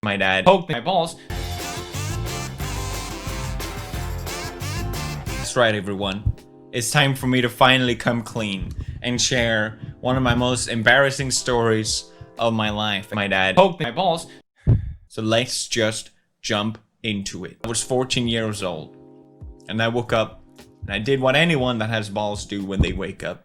My dad poked my balls. That's right, everyone. It's time for me to finally come clean and share one of my most embarrassing stories of my life. My dad poked my balls. So let's just jump into it. I was 14 years old and I woke up and I did what anyone that has balls do when they wake up.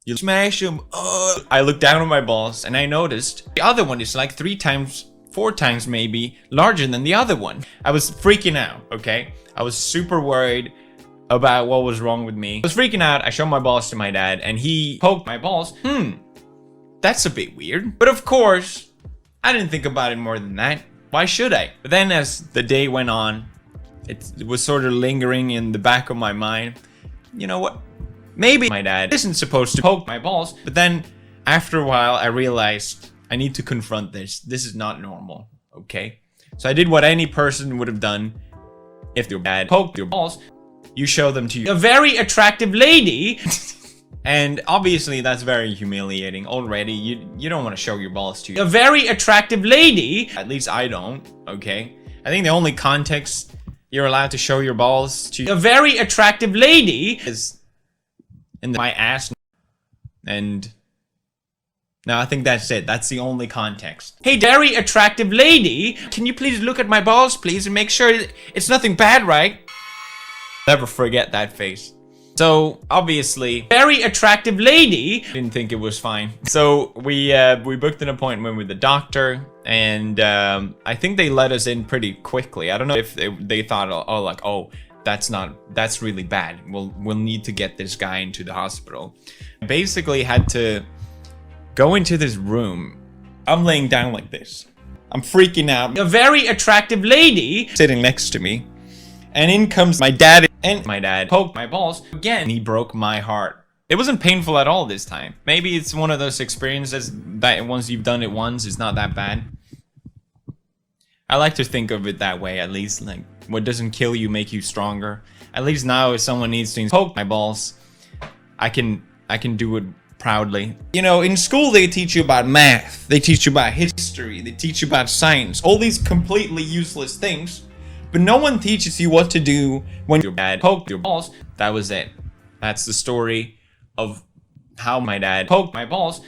You smash them. I looked down at my balls and I noticed the other one is like 3 times, 4 times maybe larger than the other one. I was freaking out, okay? I was super worried about what was wrong with me. I was freaking out. I showed my balls to my dad and he poked my balls. That's a bit weird. But of course, I didn't think about it more than that. Why should I? But then as the day went on, it was sort of lingering in the back of my mind. You know what? Maybe my dad isn't supposed to poke my balls. But then after a while, I realized I need to confront this. This is not normal, okay? So I did what any person would have done if their dad poked your balls. You show them to a very attractive lady. And obviously that's very humiliating already. You don't want to show your balls to a very attractive lady. At least I don't, okay? I think the only context you're allowed to show your balls to a very attractive lady is in my ass. And no, I think that's it. That's the only context. Hey, very attractive lady, can you please look at my balls, please, and make sure it's nothing bad, right? Never forget that face. So obviously, very attractive lady didn't think it was fine. So we booked an appointment with the doctor, and I think they let us in pretty quickly. I don't know if they thought, oh, that's really bad. We'll need to get this guy into the hospital. Basically, had to go into this room. I'm laying down like this. I'm freaking out. A very attractive lady sitting next to me. And in comes my dad, and my dad poked my balls again. He broke my heart. It wasn't painful at all this time. Maybe it's one of those experiences that once you've done it once, it's not that bad. I like to think of it that way, at least. Like, what doesn't kill you make you stronger. At least now, if someone needs to poke my balls, I can do it proudly. You know, in school they teach you about math, they teach you about history, they teach you about science, all these completely useless things. But no one teaches you what to do when your dad poked your balls. That was it. That's the story of how my dad poked my balls.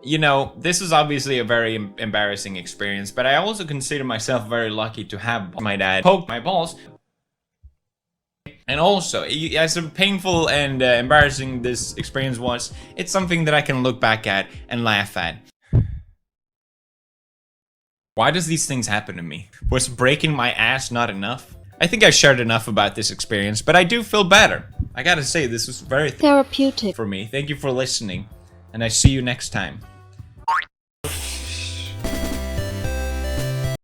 You know, this is obviously a very embarrassing experience, but I also consider myself very lucky to have my dad poke my balls. And also, as painful and embarrassing this experience was, it's something that I can look back at and laugh at. Why does these things happen to me? Was breaking my ass not enough? I think I shared enough about this experience, but I do feel better. I gotta say, this was very therapeutic for me. Thank you for listening, and I see you next time.